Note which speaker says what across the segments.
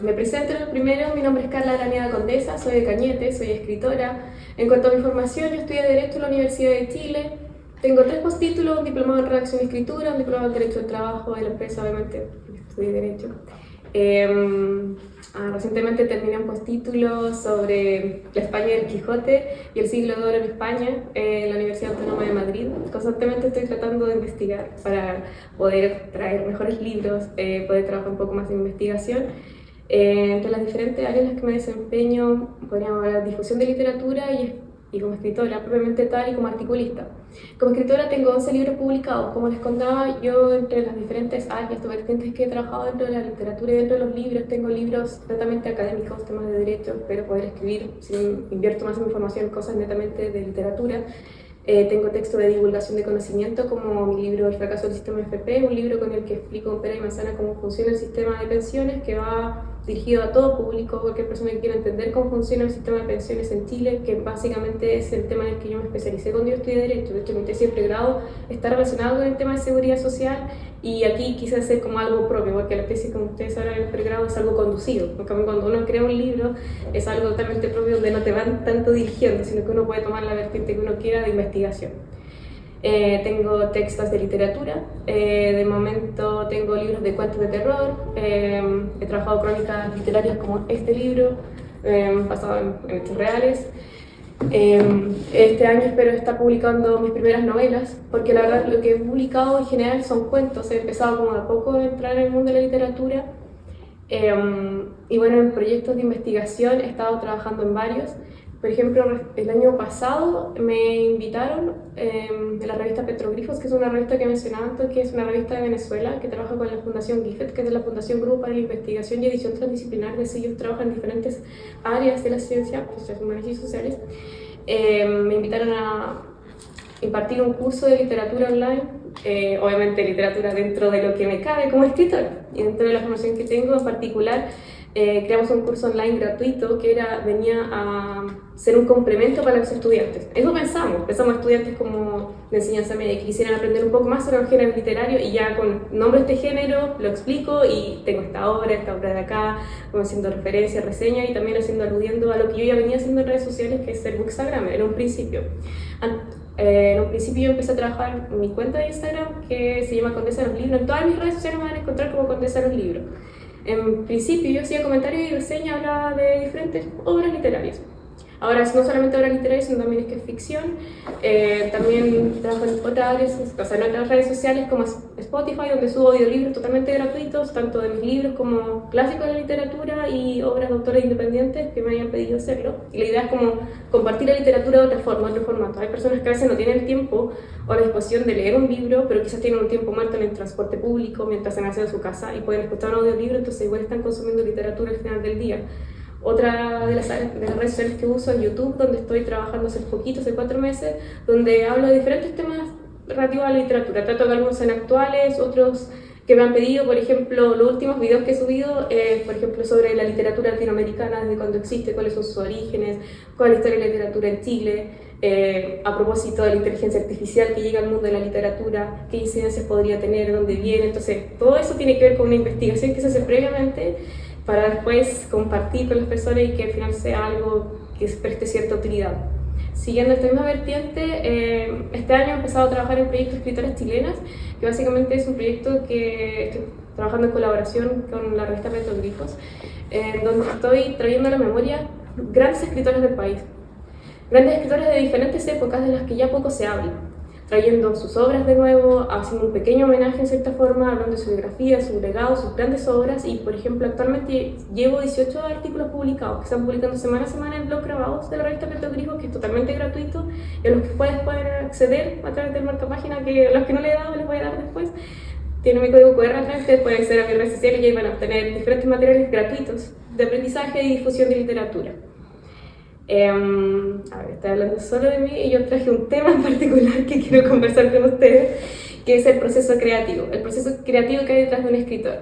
Speaker 1: Me presento primero, mi nombre es Carla Araneda Condesa, soy de Cañete, soy escritora. En cuanto a mi formación, yo estudié Derecho en la Universidad de Chile. Tengo 3 postítulos, un diplomado en Redacción y Escritura, un diplomado en Derecho del Trabajo de la empresa, obviamente, estudié Derecho. Recientemente terminé un postítulo sobre la España del Quijote y el siglo de oro en España en la Universidad Autónoma de Madrid. Constantemente estoy tratando de investigar para poder traer mejores libros, poder trabajar un poco más en investigación. Entre las diferentes áreas en las que me desempeño, podríamos hablar de difusión de literatura y como escritora propiamente tal y como articulista. Como escritora tengo 11 libros publicados. Como les contaba, yo entre las diferentes áreas o vertientes que he trabajado dentro de la literatura y dentro de los libros, tengo libros netamente académicos, temas de derecho, pero poder escribir, si invierto más en mi formación, cosas netamente de literatura. Tengo texto de divulgación de conocimiento como mi libro El fracaso del sistema FP, un libro con el que explico con pera y manzana cómo funciona el sistema de pensiones, que va dirigido a todo público, cualquier persona que quiera entender cómo funciona el sistema de pensiones en Chile, que básicamente es el tema en el que yo me especialicé cuando yo estudié Derecho. De hecho, mi tesis de pregrado está relacionado con el tema de seguridad social y aquí quise hacer como algo propio, porque la tesis, como ustedes saben, en el pregrado es algo conducido. En cambio, cuando uno crea un libro es algo totalmente propio donde no te van tanto dirigiendo, sino que uno puede tomar la vertiente que uno quiera de investigación. Tengo textos de literatura, de momento tengo libros de cuentos de terror, he trabajado crónicas literarias como este libro, basado en hechos reales. Este año espero estar publicando mis primeras novelas, porque la verdad lo que he publicado en general son cuentos. He empezado como de a poco a entrar en el mundo de la literatura, y bueno, en proyectos de investigación he estado trabajando en varios. Por ejemplo, el año pasado me invitaron de la revista Petroglifos, que es una revista que mencionaba antes, que es una revista de Venezuela que trabaja con la Fundación GIFET, que es de la Fundación Grupo para la Investigación y Edición Transdisciplinar. De ellos trabajan en diferentes áreas de la ciencia, pues, humanas y sociales. Me invitaron a impartir un curso de literatura online, obviamente literatura dentro de lo que me cabe como escritora, y dentro de la formación que tengo en particular. Creamos un curso online gratuito que venía a ser un complemento para los estudiantes. Eso pensamos estudiantes como de enseñanza media que quisieran aprender un poco más sobre el género literario, y ya con nombre de este género lo explico y tengo esta obra de acá, como haciendo referencia, reseña y también aludiendo a lo que yo ya venía haciendo en redes sociales, que es ser bookstagrammer en un principio. En un principio yo empecé a trabajar en mi cuenta de Instagram que se llama Condesa de los Libros. En todas mis redes sociales me van a encontrar como Condesa de los Libros. En principio yo hacía comentarios y reseñas, hablaba de diferentes obras literarias. Ahora no solamente obras literarias, sino también es que es ficción. También trabajo en otras áreas, o sea, en otras redes sociales como Spotify, donde subo audiolibros totalmente gratuitos, tanto de mis libros como clásicos de la literatura y obras de autores independientes que me hayan pedido hacerlo. Y la idea es como compartir la literatura de otra forma, de otro formato. Hay personas que a veces no tienen el tiempo o la disposición de leer un libro, pero quizás tienen un tiempo muerto en el transporte público mientras se hacen de su casa y pueden escuchar un audiolibro, entonces igual están consumiendo literatura al final del día. Otra de las redes sociales que uso es YouTube, donde estoy trabajando hace 4 meses, donde hablo de diferentes temas relativos a la literatura. Trato de algunos en actuales, otros que me han pedido. Por ejemplo, los últimos videos que he subido, por ejemplo, sobre la literatura latinoamericana, desde cuándo existe, cuáles son sus orígenes, cuál es la historia de la literatura en Chile, a propósito de la inteligencia artificial que llega al mundo de la literatura, qué incidencias podría tener, dónde viene. Entonces, todo eso tiene que ver con una investigación que se hace previamente para después compartir con las personas y que al final sea algo que preste cierta utilidad. Siguiendo esta misma vertiente, este año he empezado a trabajar en proyectos de escritoras chilenas, que básicamente es un proyecto que estoy trabajando en colaboración con la revista Petroglifos, donde estoy trayendo a la memoria grandes escritoras del país, grandes escritores de diferentes épocas de las que ya poco se habla, trayendo sus obras de nuevo, haciendo un pequeño homenaje en cierta forma, hablando de su biografía, su legado, sus grandes obras. Y por ejemplo, actualmente llevo 18 artículos publicados que están publicando semana a semana en blog grabados de la revista Petroglifos, que es totalmente gratuito y a los que pueden acceder a través del marcapágina, que a los que no le he dado les voy a dar después. Tiene mi código QR atrás, ustedes pueden acceder a mis redes sociales y ahí van a obtener diferentes materiales gratuitos de aprendizaje y difusión de literatura. Estoy hablando solo de mí y yo traje un tema en particular que quiero conversar con ustedes, que es el proceso creativo que hay detrás de un escritor.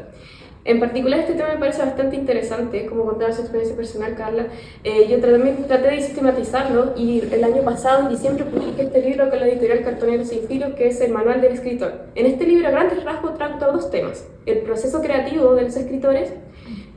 Speaker 1: En particular este tema me parece bastante interesante, como contaba su experiencia personal, Carla. Yo también traté de sistematizarlo y el año pasado, en diciembre, publiqué este libro con la editorial Cartonero Sin Filo, que es el Manual del Escritor. En este libro, a grandes rasgos, trato 2 temas: el proceso creativo de los escritores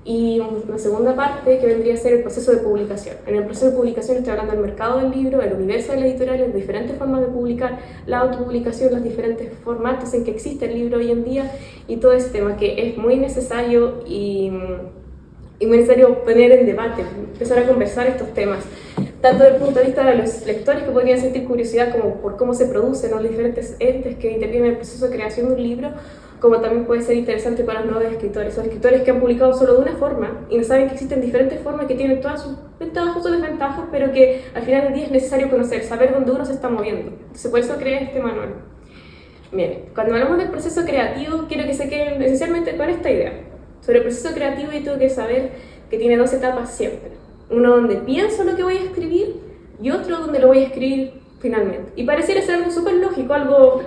Speaker 1: y una segunda parte que vendría a ser el proceso de publicación. En el proceso de publicación estoy hablando del mercado del libro, el universo de la editorial, las diferentes formas de publicar, la autopublicación, los diferentes formatos en que existe el libro hoy en día y todo ese tema que es muy necesario y muy necesario poner en debate, empezar a conversar estos temas, tanto desde el punto de vista de los lectores que podrían sentir curiosidad como por cómo se producen los diferentes entes que intervienen en el proceso de creación de un libro, como también puede ser interesante para los nuevos escritores, o escritores que han publicado solo de una forma y no saben que existen diferentes formas que tienen todas sus ventajas o sus desventajas, pero que al final del día es necesario conocer, saber dónde uno se está moviendo. Entonces por eso creé este manual. Bien, cuando hablamos del proceso creativo, quiero que se queden esencialmente con esta idea. Sobre el proceso creativo yo tengo que saber que tiene dos etapas siempre. Uno donde pienso lo que voy a escribir y otro donde lo voy a escribir finalmente. Y pareciera ser algo súper lógico, algo,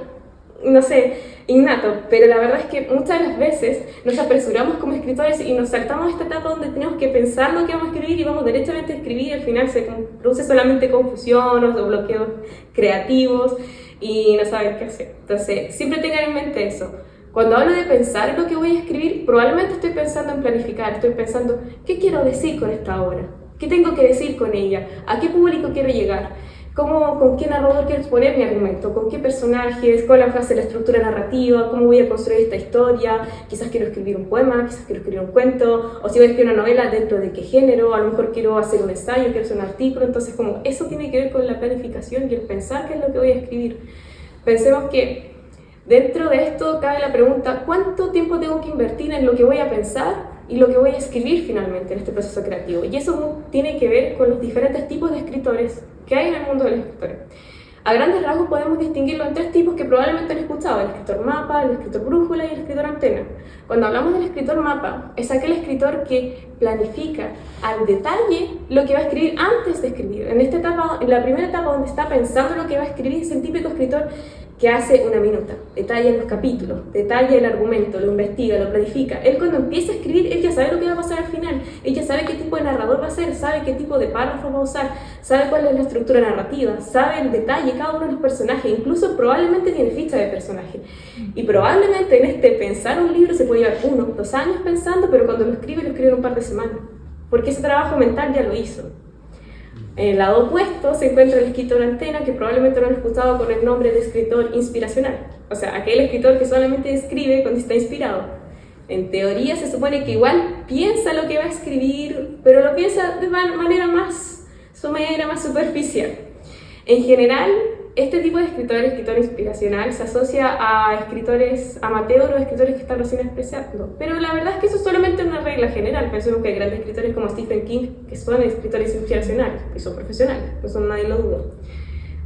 Speaker 1: no sé, innato, pero la verdad es que muchas de las veces nos apresuramos como escritores y nos saltamos esta etapa donde tenemos que pensar lo que vamos a escribir y vamos directamente a escribir y al final se produce solamente confusión o bloqueos creativos y no saben qué hacer. Entonces, siempre tengan en mente eso. Cuando hablo de pensar en lo que voy a escribir, probablemente estoy pensando en planificar, estoy pensando, ¿qué quiero decir con esta obra? ¿Qué tengo que decir con ella? ¿A qué público quiero llegar? ¿Con qué narrador quiero exponer mi argumento? ¿Con qué personajes? ¿Cuál va a ser la estructura narrativa? ¿Cómo voy a construir esta historia? Quizás quiero escribir un poema, quizás quiero escribir un cuento, o si voy a escribir una novela, ¿dentro de qué género? A lo mejor quiero hacer un ensayo, quiero hacer un artículo, entonces como eso tiene que ver con la planificación y el pensar qué es lo que voy a escribir. Pensemos que dentro de esto cabe la pregunta, ¿cuánto tiempo tengo que invertir en lo que voy a pensar y lo que voy a escribir finalmente en este proceso creativo? Y eso tiene que ver con los diferentes tipos de escritores que hay en el mundo de los escritores. A grandes rasgos podemos distinguirlo en tres tipos que probablemente han escuchado: el escritor mapa, el escritor brújula y el escritor antena. Cuando hablamos del escritor mapa, es aquel escritor que planifica al detalle lo que va a escribir antes de escribir. En esta etapa, en la primera etapa donde está pensando lo que va a escribir, es el típico escritor que hace una minuta, detalla los capítulos, detalla el argumento, lo investiga, lo planifica. Él cuando empieza a escribir, él ya sabe lo que va a pasar al final, él ya sabe qué tipo de narrador va a ser, sabe qué tipo de párrafo va a usar, sabe cuál es la estructura narrativa, sabe el detalle de cada uno de los personajes, incluso probablemente tiene ficha de personaje. Y probablemente en este pensar un libro se puede llevar 1 o 2 años pensando, pero cuando lo escribe en un par de semanas, porque ese trabajo mental ya lo hizo. En el lado opuesto se encuentra el escritor antena, que probablemente lo han escuchado con el nombre de escritor inspiracional. O sea, aquel escritor que solamente escribe cuando está inspirado. En teoría se supone que igual piensa lo que va a escribir, pero lo piensa de manera más superficial. En general, este tipo de escritor inspiracional, se asocia a escritores amateur o escritores que están recién empezando. Pero la verdad es que eso es solamente una regla general. Pensemos que hay grandes escritores como Stephen King que son escritores inspiracionales, que son profesionales, eso nadie lo duda.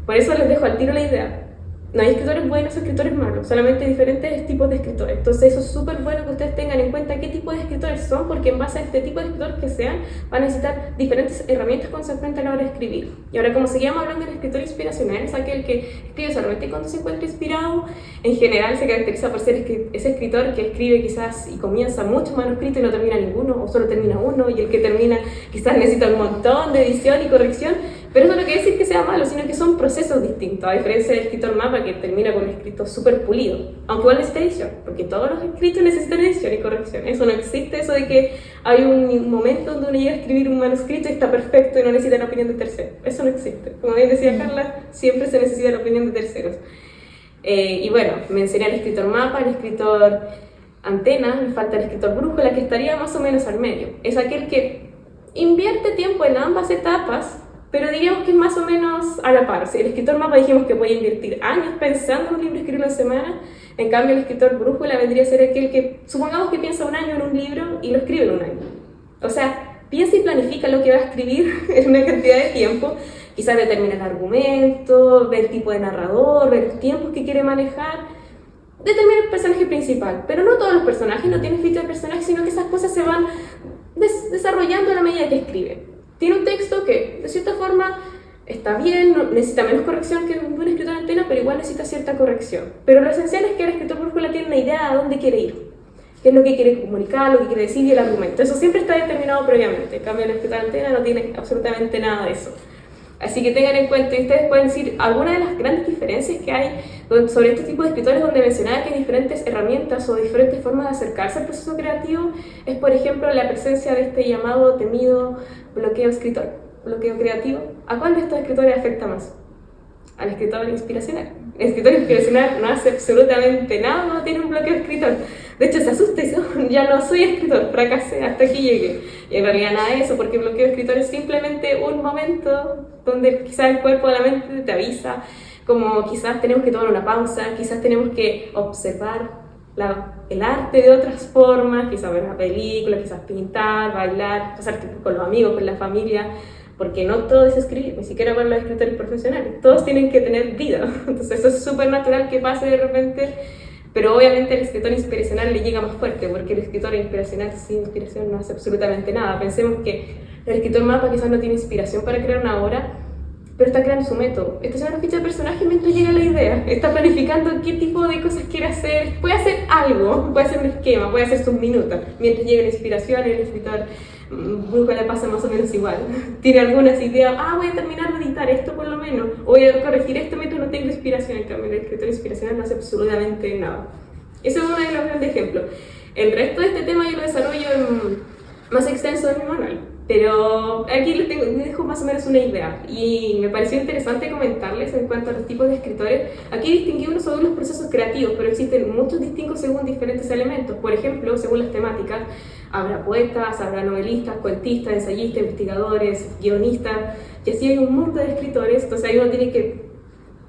Speaker 1: Por eso les dejo al tiro la idea. No hay escritores buenos o escritores malos, solamente diferentes tipos de escritores. Entonces eso es súper bueno que ustedes tengan en cuenta qué tipo de escritores son, porque en base a este tipo de escritores que sean, van a necesitar diferentes herramientas cuando se enfrentan a la hora de escribir. Y ahora, como seguíamos hablando del escritor inspiracional, es aquel que escribe solamente cuando se encuentra inspirado. En general se caracteriza por ser ese escritor que escribe quizás y comienza muchos manuscritos y no termina ninguno, o solo termina uno, y el que termina quizás necesita un montón de edición y corrección. Pero eso no quiere decir que sea malo, sino que son procesos distintos, a diferencia del escritor mapa que termina con un escrito súper pulido, aunque igual necesita edición, porque todos los escritos necesitan edición y corrección. Eso no existe, eso de que hay un momento donde uno llega a escribir un manuscrito y está perfecto y no necesita la opinión de terceros. Eso no existe. Como bien decía Carla, siempre se necesita la opinión de terceros. Y bueno, mencioné al escritor mapa, al escritor antena, me falta el escritor brújula, que estaría más o menos al medio. Es aquel que invierte tiempo en ambas etapas, pero diríamos que es más o menos a la par. Si el escritor mapa dijimos que puede invertir años pensando en un libro y escribirlo en semana, en cambio el escritor brújula vendría a ser aquel que, supongamos que piensa un año en un libro y lo escribe en un año. O sea, piensa y planifica lo que va a escribir en una cantidad de tiempo, quizás determina el argumento, ver el tipo de narrador, ver los tiempos que quiere manejar, determina el personaje principal. Pero no todos los personajes no tienen ficha de personaje, sino que esas cosas se van desarrollando a la medida que escribe. Tiene un texto que, de cierta forma, está bien, necesita menos corrección que un escritor antena, pero igual necesita cierta corrección. Pero lo esencial es que el escritor brújula tiene una idea de dónde quiere ir, qué es lo que quiere comunicar, lo que quiere decir y el argumento. Eso siempre está determinado previamente. En cambio, el escritor antena no tiene absolutamente nada de eso. Así que tengan en cuenta, y ustedes pueden decir algunas de las grandes diferencias que hay sobre este tipo de escritores, donde mencionaba que hay diferentes herramientas o diferentes formas de acercarse al proceso creativo, es por ejemplo la presencia de este llamado temido bloqueo escritor, bloqueo creativo. ¿A cuál de estos escritores afecta más? Al escritor inspiracional. El escritor inspiracional no hace absolutamente nada, no tiene un bloqueo escritor. De hecho, se asusta y dice, ya no soy escritor, fracasé, hasta aquí llegué. Y en realidad nada de eso, porque el bloqueo escritor es simplemente un momento donde quizás el cuerpo o la mente te avisa, como quizás tenemos que tomar una pausa, quizás tenemos que observar el arte de otras formas, quizás ver una película, quizás pintar, bailar, pasar tiempo con los amigos, con la familia, porque no todo es escribir, ni siquiera para los escritores profesionales, todos tienen que tener vida, entonces eso es súper natural que pase de repente, pero obviamente el escritor inspiracional le llega más fuerte, porque el escritor inspiracional sin inspiración no hace absolutamente nada. Pensemos que el escritor mapa quizás no tiene inspiración para crear una obra, pero está creando su método, está haciendo una ficha de personaje mientras llega la idea, está planificando qué tipo de cosas quiere hacer, puede hacer algo, puede hacer un esquema, puede hacer sus minutos, mientras llega la inspiración y el escritor Bruja le pasa más o menos igual. Tiene algunas ideas, voy a terminar de editar esto por lo menos, o voy a corregir esto mientras no tengo inspiración. En cambio, el escritor inspiracional no hace absolutamente nada. Ese es uno de los grandes ejemplos. El resto de este tema yo lo desarrollo más extenso en mi manual, pero aquí les dejo más o menos una idea y me pareció interesante comentarles en cuanto a los tipos de escritores. Aquí distinguí uno sobre los procesos creativos, pero existen muchos distintos según diferentes elementos. Por ejemplo, según las temáticas, habrá poetas, habrá novelistas, cuentistas, ensayistas, investigadores, guionistas, y así hay un mundo de escritores. Entonces ahí uno tiene que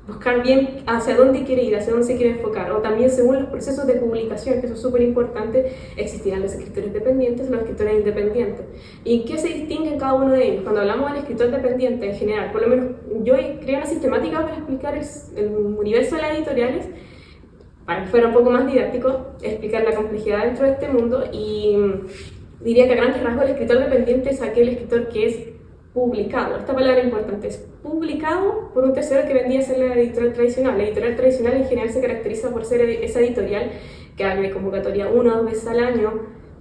Speaker 1: buscar bien hacia dónde quiere ir, hacia dónde se quiere enfocar, o también según los procesos de publicación, que eso es súper importante. Existirán los escritores dependientes, los escritores independientes. ¿Y qué se distingue en cada uno de ellos? Cuando hablamos del escritor dependiente en general, por lo menos yo creé una sistemática para explicar el universo de las editoriales, para que fuera un poco más didáctico, explicar la complejidad dentro de este mundo, y diría que a grandes rasgos el escritor dependiente es aquel escritor que es publicado. Esta palabra es importante, es publicado por un tercero que vendría a ser la editorial tradicional. La editorial tradicional en general se caracteriza por ser esa editorial que abre convocatoria 1 o 2 veces al año,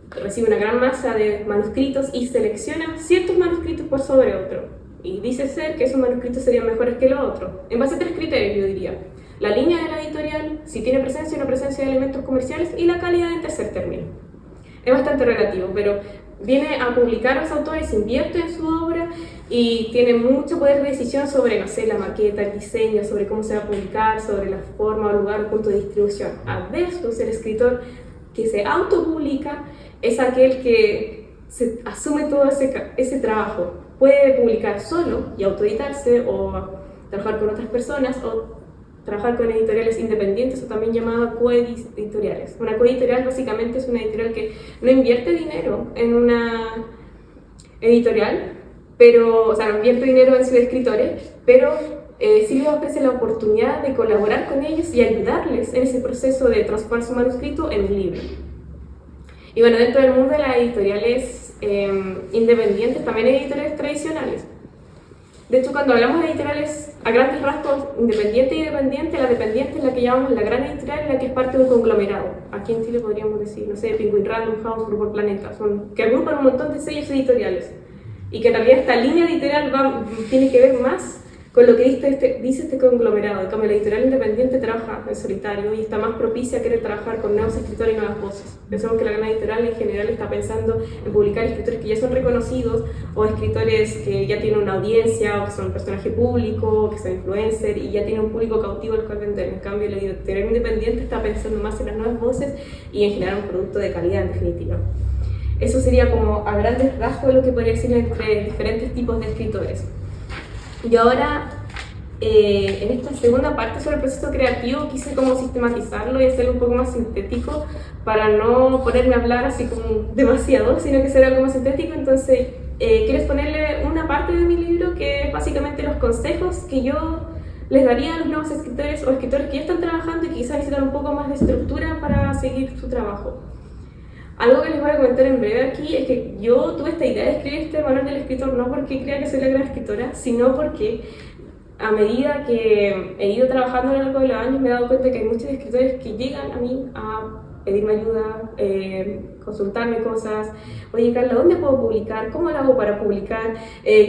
Speaker 1: recibe una gran masa de manuscritos y selecciona ciertos manuscritos por sobre otro, y dice ser que esos manuscritos serían mejores que los otros, en base a 3 criterios yo diría: la línea de la editorial, si tiene presencia o no presencia de elementos comerciales, y la calidad en tercer término. Es bastante relativo, pero viene a publicar a los autores, invierte en su obra y tiene mucho poder de decisión sobre, no sé, la maqueta, el diseño, sobre cómo se va a publicar, sobre la forma, lugar o punto de distribución. A versus el escritor que se autopublica es aquel que se asume todo ese trabajo. Puede publicar solo y autoeditarse, o trabajar con otras personas, o trabajar con editoriales independientes, o también llamadas coeditoriales. Una coeditorial básicamente es una editorial que no invierte dinero en una editorial, pero, no invierte dinero en sus escritores, pero sí les ofrece la oportunidad de colaborar con ellos y ayudarles en ese proceso de transformar su manuscrito en un libro. Y bueno, dentro del mundo de las editoriales independientes también hay editoriales tradicionales. De hecho, cuando hablamos de editoriales a grandes rasgos, independiente y dependiente, la dependiente es la que llamamos la gran editorial, la que es parte de un conglomerado. Aquí en Chile podríamos decir, no sé, Penguin Random House, Grupo Planeta, que agrupan un montón de sellos editoriales. Y que en realidad esta línea editorial tiene que ver más con lo que dice este conglomerado. En cambio, la editorial independiente trabaja en solitario y está más propicia a querer trabajar con nuevos escritores y nuevas voces. Pensamos que la gran editorial en general está pensando en publicar escritores que ya son reconocidos, o escritores que ya tienen una audiencia, o que son un personaje público, o que son influencer y ya tienen un público cautivo al cual vender. En cambio, la editorial independiente está pensando más en las nuevas voces y en generar un producto de calidad, en definitiva. Eso sería como a grandes rasgos lo que podría decir entre diferentes tipos de escritores. Y ahora, en esta segunda parte sobre el proceso creativo, quise como sistematizarlo y hacerlo un poco más sintético para no ponerme a hablar así como demasiado, sino que sea algo más sintético. Entonces, quiero exponerle una parte de mi libro que es básicamente los consejos que yo les daría a los nuevos escritores o escritores que ya están trabajando y que quizás necesitan un poco más de estructura para seguir su trabajo. Algo que les voy a comentar en breve aquí es que yo tuve esta idea de escribir este manual del escritor no porque crea que soy la gran escritora, sino porque a medida que he ido trabajando a lo largo de los años me he dado cuenta que hay muchos escritores que llegan a mí a pedirme ayuda, consultarme cosas. Oye, Carla, ¿dónde puedo publicar? ¿Cómo lo hago para publicar?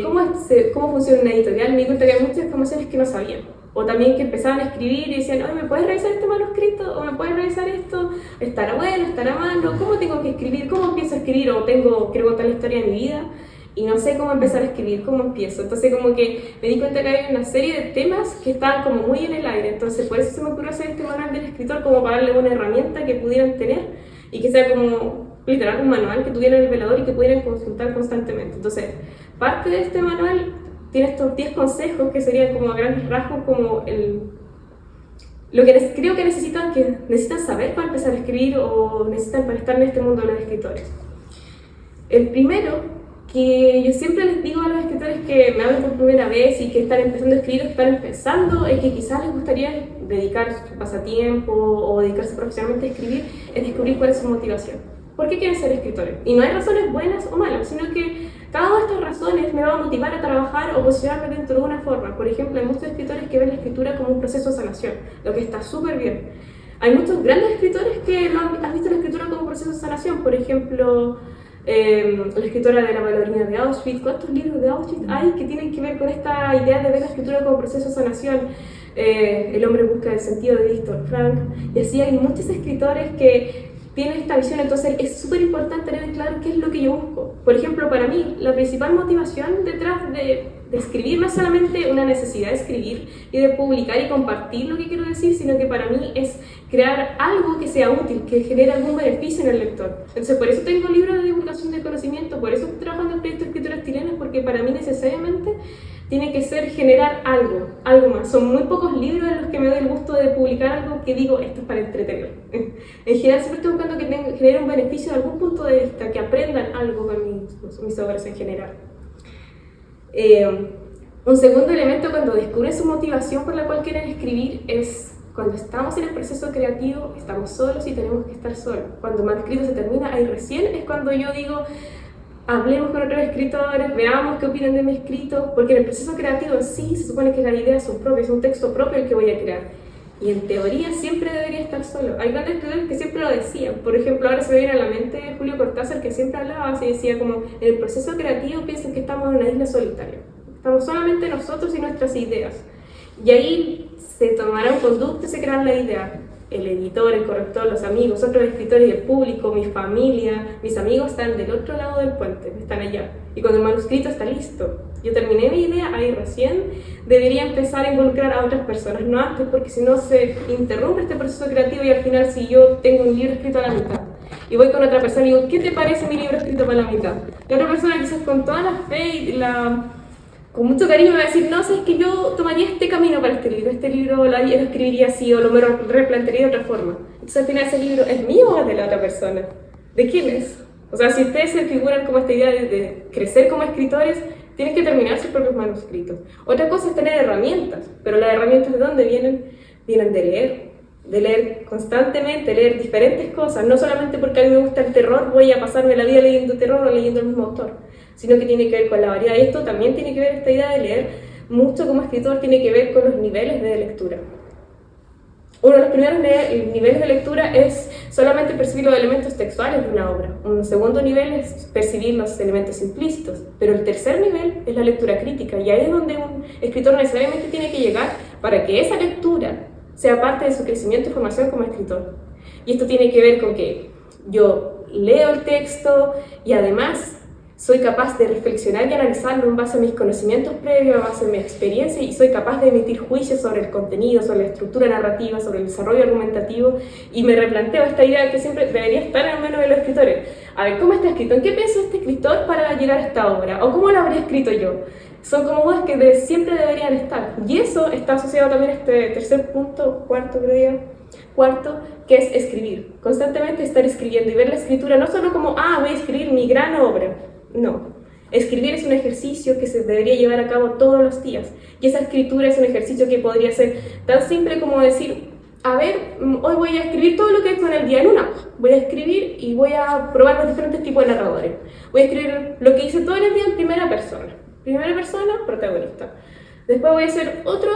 Speaker 1: ¿Cómo funciona una editorial? Me di cuenta que hay muchas informaciones que no sabían. O también que empezaban a escribir y decían, oye, ¿me puedes revisar este manuscrito? ¿O me puedes revisar esto? ¿Estará bueno? ¿Estará malo? ¿Cómo tengo que escribir? ¿Cómo empiezo a escribir? ¿O quiero contar la historia de mi vida? Y no sé cómo empezar a escribir, cómo empiezo. Entonces como que me di cuenta que hay una serie de temas que estaban como muy en el aire. Entonces por eso se me ocurrió hacer este manual del escritor, como para darle una herramienta que pudieran tener y que sea como literal un manual que tuvieran el velador y que pudieran consultar constantemente. Entonces parte de este manual tiene estos 10 consejos que serían como a grandes rasgos como lo que creo que necesitan saber para empezar a escribir o necesitan para estar en este mundo de los escritores. El primero, que yo siempre les digo a los escritores que me hablan por primera vez y que están empezando a escribir o que están empezando, es que quizás les gustaría dedicar su pasatiempo o dedicarse profesionalmente a escribir, es descubrir cuál es su motivación. ¿Por qué quieren ser escritores? Y no hay razones buenas o malas, sino que cada una de estas razones me va a motivar a trabajar o posicionarme dentro de una forma. Por ejemplo, hay muchos escritores que ven la escritura como un proceso de sanación, lo que está súper bien. Hay muchos grandes escritores que han visto la escritura como un proceso de sanación. Por ejemplo, la escritora de La bailarina de Auschwitz. ¿Cuántos libros de Auschwitz hay que tienen que ver con esta idea de ver la escritura como proceso de sanación? El hombre busca el sentido de Viktor Frank. Y así hay muchos escritores que tienen esta visión. Entonces es súper importante tener claro qué es lo que yo busco. Por ejemplo, para mí, la principal motivación detrás de escribir no es solamente una necesidad de escribir y de publicar y compartir lo que quiero decir, sino que para mí es crear algo que sea útil, que genere algún beneficio en el lector. Entonces, por eso tengo libros de divulgación de conocimiento, por eso estoy trabajando en proyectos de escritoras chilenas, porque para mí necesariamente tiene que ser generar algo más. Son muy pocos libros en los que me doy el gusto de publicar algo que digo, esto es para entretener. En general siempre estoy buscando que genere un beneficio de algún punto de vista, que aprendan algo con mis obras en general. Un segundo elemento cuando descubren su motivación por la cual quieren escribir es cuando estamos en el proceso creativo, estamos solos y tenemos que estar solos. Cuando el manuscrito se termina, ahí recién es cuando yo digo, hablemos con otros escritores, veamos qué opinan de mi escrito, porque en el proceso creativo en sí se supone que las ideas son propias, es un texto propio el que voy a crear. Y en teoría siempre debería estar solo. Hay grandes escritores que siempre lo decían. Por ejemplo, ahora se me viene a la mente Julio Cortázar, que siempre hablaba así, decía como, en el proceso creativo piensen que estamos en una isla solitaria. Estamos solamente nosotros y nuestras ideas. Y ahí se tomarán conducta y se crearán la idea. El editor, el corrector, los amigos, otros escritores y el público, mi familia, mis amigos están del otro lado del puente, están allá. Y cuando el manuscrito está listo, yo terminé mi idea, ahí recién debería empezar a involucrar a otras personas, no antes, porque si no se interrumpe este proceso creativo y al final si yo tengo un libro escrito a la mitad y voy con otra persona y digo, ¿qué te parece mi libro escrito para la mitad? La otra persona quizás con toda la fe y con mucho cariño me va a decir, no, sabes que yo tomaría este camino para este libro lo escribiría así o lo me replantearía de otra forma. Entonces al final ese libro es mío o es de la otra persona. ¿De quién es? O sea, si ustedes se figuran como esta idea de crecer como escritores, tienen que terminar sus propios manuscritos. Otra cosa es tener herramientas, pero las herramientas ¿de dónde vienen? Vienen de leer constantemente, leer diferentes cosas. No solamente porque a mí me gusta el terror, voy a pasarme la vida leyendo terror o leyendo el mismo autor, sino que tiene que ver con la variedad. Y esto también tiene que ver, esta idea de leer mucho como escritor, tiene que ver con los niveles de lectura. Uno de los primeros niveles de lectura es solamente percibir los elementos textuales de una obra. Un segundo nivel es percibir los elementos implícitos. Pero el tercer nivel es la lectura crítica. Y ahí es donde un escritor necesariamente tiene que llegar para que esa lectura sea parte de su crecimiento y formación como escritor. Y esto tiene que ver con que yo leo el texto y además soy capaz de reflexionar y analizarlo en base a mis conocimientos previos, a base de mi experiencia, y soy capaz de emitir juicios sobre el contenido, sobre la estructura narrativa, sobre el desarrollo argumentativo, y me replanteo esta idea que siempre debería estar en menos de los escritores. A ver, ¿cómo está escrito? ¿En qué pensó este escritor para llegar a esta obra? ¿O cómo lo habría escrito yo? Son como dudas que siempre deberían estar. Y eso está asociado también a este tercer punto, cuarto, que es escribir. Constantemente estar escribiendo y ver la escritura no solo como, voy a escribir mi gran obra. No, escribir es un ejercicio que se debería llevar a cabo todos los días, y esa escritura es un ejercicio que podría ser tan simple como decir, a ver, hoy voy a escribir todo lo que he hecho en el día en una hoja, voy a escribir y voy a probar los diferentes tipos de narradores, voy a escribir lo que hice todo el día en primera persona, protagonista. Después voy a hacer otro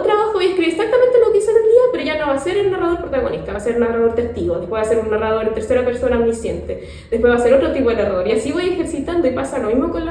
Speaker 1: trabajo, voy a escribir exactamente lo que hice en el día, pero ya no va a ser el narrador protagonista, va a ser el narrador testigo, después va a ser un narrador en tercera persona omnisciente, después va a ser otro tipo de narrador, y así voy ejercitando, y pasa lo mismo con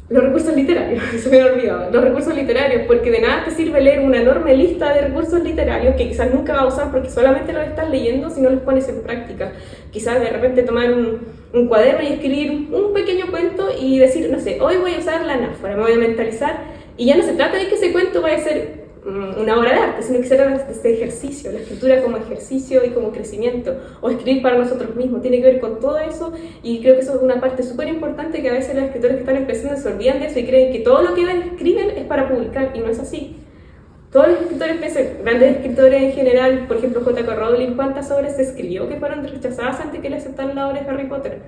Speaker 1: los recursos literarios, se me había olvidado, los recursos literarios, porque de nada te sirve leer una enorme lista de recursos literarios que quizás nunca vas a usar porque solamente los estás leyendo si no los pones en práctica. Quizás de repente tomar un cuaderno y escribir un pequeño cuento y decir, no sé, hoy voy a usar la anáfora, me voy a mentalizar, y ya no se trata de que ese cuento vaya a ser una obra de arte, sino que se trata de este ejercicio, la escritura como ejercicio y como crecimiento, o escribir para nosotros mismos, tiene que ver con todo eso, y creo que eso es una parte súper importante que a veces los escritores que están empezando se olvidan de eso y creen que todo lo que escriben es para publicar, y no es así. Todos los escritores, grandes escritores en general, por ejemplo J.K. Rowling, ¿cuántas obras escribió que fueron rechazadas antes que le aceptaran la obra de Harry Potter?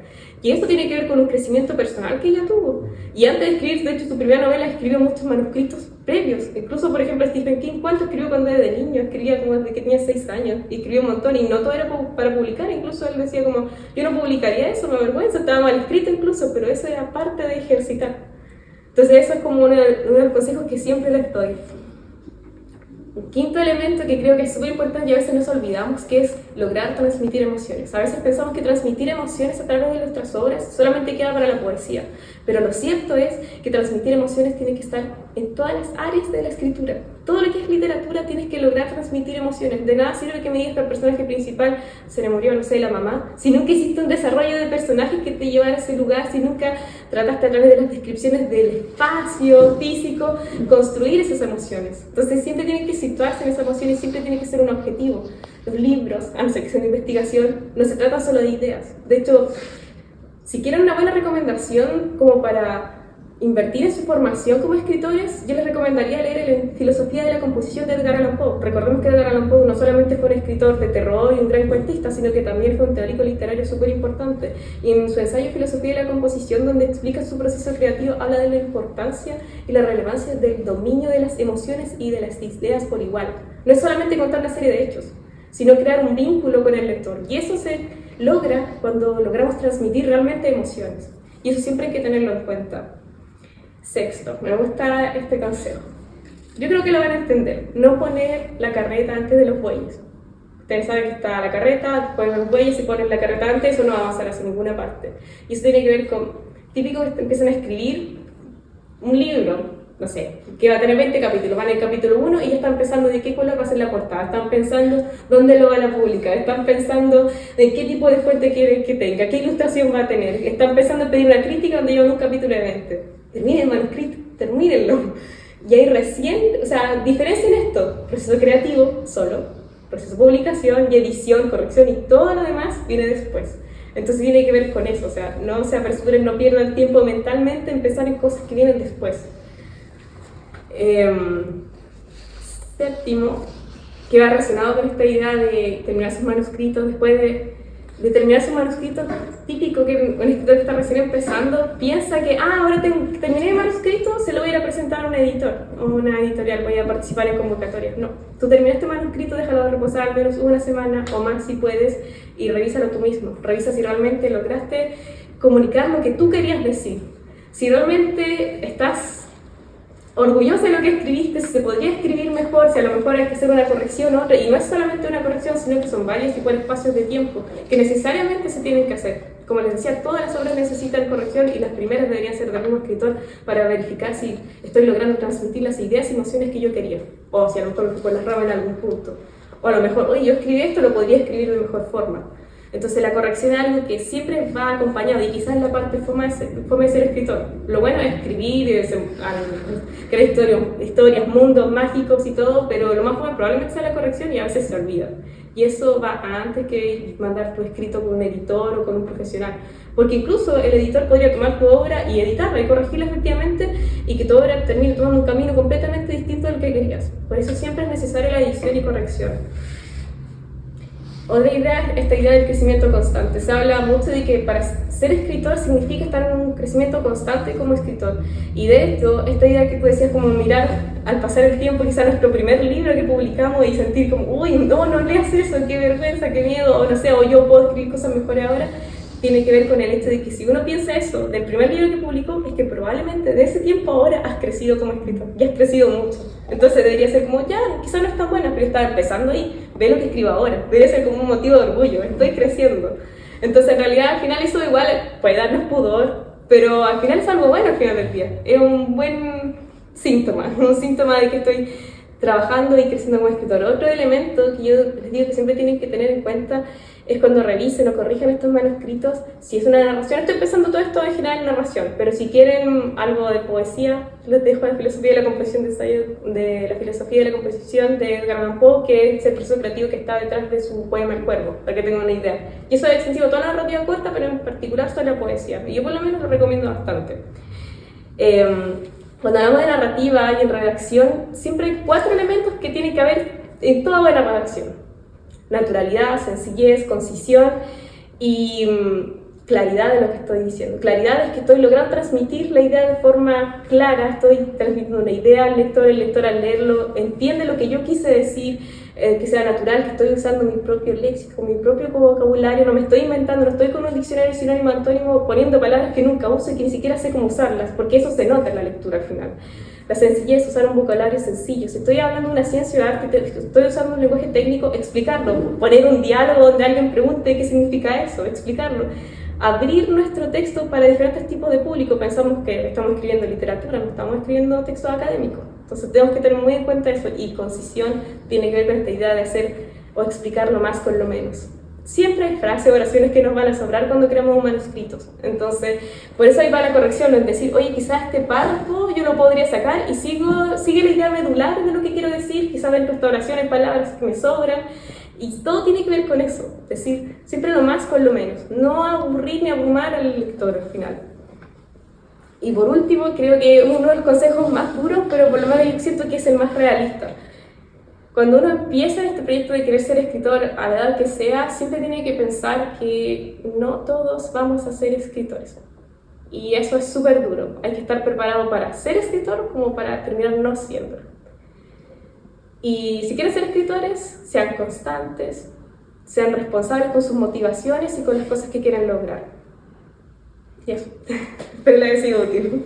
Speaker 1: Y eso tiene que ver con un crecimiento personal que ella tuvo. Y antes de escribir, de hecho, su primera novela escribió muchos manuscritos previos. Incluso, por ejemplo, Stephen King, ¿cuánto escribió cuando era de niño? Escribía como desde que tenía 6 años. Y escribió un montón, y no todo era para publicar. Incluso él decía como, yo no publicaría eso, me avergüenza, estaba mal escrito incluso, pero eso era parte de ejercitar. Entonces eso es como uno de los consejos que siempre les doy. Un quinto elemento que creo que es súper importante y a veces nos olvidamos, que es lograr transmitir emociones. A veces pensamos que transmitir emociones a través de nuestras obras solamente queda para la poesía, pero lo cierto es que transmitir emociones tiene que estar en todas las áreas de la escritura. Todo lo que es literatura tienes que lograr transmitir emociones. De nada sirve que me digas que el personaje principal se le murió, no sé, la mamá, si nunca hiciste un desarrollo de personajes que te llevara a ese lugar, si nunca trataste a través de las descripciones del espacio físico construir esas emociones. Entonces siempre tienen que situarse en esa emoción y siempre tiene que ser un objetivo. Los libros, a no ser que sea una investigación, no se trata solo de ideas. De hecho, si quieren una buena recomendación como para invertir en su formación como escritores, yo les recomendaría leer Filosofía de la composición de Edgar Allan Poe. Recordemos que Edgar Allan Poe no solamente fue un escritor de terror y un gran cuentista, sino que también fue un teórico literario súper importante. Y en su ensayo Filosofía de la composición, donde explica su proceso creativo, habla de la importancia y la relevancia del dominio de las emociones y de las ideas por igual. No es solamente contar una serie de hechos, sino crear un vínculo con el lector. Y eso se logra cuando logramos transmitir realmente emociones. Y eso siempre hay que tenerlo en cuenta. Sexto, me gusta este consejo. Yo creo que lo van a entender. No poner la carreta antes de los bueyes. Ustedes saben que está la carreta, ponen los bueyes y ponen la carreta antes, eso no va a avanzar hacia ninguna parte. Y eso tiene que ver con, típico que empiezan a escribir un libro, no sé, que va a tener 20 capítulos, van en el capítulo 1 y ya están pensando de qué color va a ser la portada, están pensando dónde lo van a publicar, están pensando de qué tipo de fuente quieren que tenga, qué ilustración va a tener, están pensando en pedir una crítica donde llevan un capítulo de 20. Terminen el manuscrito, termínenlo. Y ahí recién, o sea, diferencien esto, proceso creativo solo, proceso de publicación y edición, corrección y todo lo demás viene después. Entonces tiene que ver con eso, o sea, no se apresuren, no pierdan tiempo mentalmente en pensar en cosas que vienen después. Séptimo, que va relacionado con esta idea de terminar sus manuscritos. Después de terminar su manuscrito, típico que un escritor que está recién empezando piensa que ahora terminé el manuscrito, se lo voy a ir a presentar a un editor o una editorial, voy a participar en convocatorias. No, tú terminaste el manuscrito, déjalo reposar al menos una semana o más si puedes y revísalo tú mismo. Revisa si realmente lograste comunicar lo que tú querías decir, si realmente estás orgullosa de lo que escribiste, si se podría escribir mejor, si a lo mejor hay que hacer una corrección o otra, y no es solamente una corrección, sino que son varios tipos de espacios de tiempo que necesariamente se tienen que hacer. Como les decía, todas las obras necesitan corrección y las primeras deberían ser del mismo escritor para verificar si estoy logrando transmitir las ideas y emociones que yo quería, o si a lo mejor me fui por las ramas en algún punto, o a lo mejor, oye, yo escribí esto, lo podría escribir de mejor forma. Entonces la corrección es algo que siempre va acompañado y quizás la parte fome de ser escritor. Lo bueno es escribir, crear historias, mundos mágicos y todo, pero lo más fome probablemente sea la corrección y a veces se olvida. Y eso va antes que mandar tu escrito con un editor o con un profesional. Porque incluso el editor podría tomar tu obra y editarla y corregirla efectivamente y que tu obra termine tomando un camino completamente distinto del que querías. Por eso siempre es necesaria la edición y corrección. Otra idea es esta idea del crecimiento constante. Se habla mucho de que para ser escritor significa estar en un crecimiento constante como escritor. Y de esto, esta idea que tú decías como mirar al pasar el tiempo quizá nuestro primer libro que publicamos y sentir como, uy, no leas eso, qué vergüenza, qué miedo, o no sé, o yo puedo escribir cosas mejores ahora. tiene que ver con el hecho de que si uno piensa eso del primer libro que publicó, es que probablemente de ese tiempo ahora has crecido como escritor, ya has crecido mucho. Entonces debería ser como, ya, quizás no es tan buena, pero estaba empezando ahí, ve lo que escribo ahora, debería ser como un motivo de orgullo, estoy creciendo. Entonces en realidad al final eso igual puede darnos pudor, pero al final es algo bueno al final del día, es un buen síntoma, un síntoma de que estoy trabajando y creciendo como escritor. Otro elemento que yo les digo que siempre tienen que tener en cuenta es cuando revisen o corrijan estos manuscritos, si es una narración, estoy pensando todo esto en general en narración, pero si quieren algo de poesía, les dejo la filosofía de la composición de la filosofía de la composición de Edgar Allan Poe, que es el proceso creativo que está detrás de su poema El Cuervo, para que tengan una idea. Y eso es extensivo a toda la narrativa corta, pero en particular sobre la poesía, y yo por lo menos lo recomiendo bastante. Cuando hablamos de narrativa y en redacción, siempre hay 4 elementos que tienen que haber en toda buena redacción: naturalidad, sencillez, concisión y claridad de lo que estoy diciendo. Claridad es que estoy logrando transmitir la idea de forma clara, estoy transmitiendo una idea al lector, el lector al leerlo entiende lo que yo quise decir, que sea natural, que estoy usando mi propio léxico, mi propio vocabulario, no me estoy inventando, no estoy con un diccionario sinónimo antónimo poniendo palabras que nunca uso y que ni siquiera sé cómo usarlas, porque eso se nota en la lectura al final. La sencillez, usar un vocabulario sencillo. Si estoy hablando de una ciencia o arte, estoy usando un lenguaje técnico, explicarlo, poner un diálogo donde alguien pregunte qué significa eso, explicarlo. Abrir nuestro texto para diferentes tipos de público. Pensamos que estamos escribiendo literatura, no estamos escribiendo textos académicos. Entonces tenemos que tener muy en cuenta eso, y concisión tiene que ver con esta idea de hacer o explicar lo más con lo menos. Siempre hay frases o oraciones que nos van a sobrar cuando creamos un manuscrito. Entonces, por eso ahí va la corrección, es decir, oye, quizás este párrafo yo lo podría sacar y sigue la idea medular de lo que quiero decir, quizás dentro de esta oración hay palabras que me sobran, y todo tiene que ver con eso, es decir, siempre lo más con lo menos, no aburrir ni abrumar al lector al final. Y por último, creo que uno de los consejos más duros, pero por lo menos yo siento que es el más realista. Cuando uno empieza este proyecto de querer ser escritor a la edad que sea, siempre tiene que pensar que no todos vamos a ser escritores. Y eso es súper duro. Hay que estar preparado para ser escritor como para terminar no siendo. Y si quieren ser escritores, sean constantes, sean responsables con sus motivaciones y con las cosas que quieren lograr. Y eso. Espero les haya sido útil.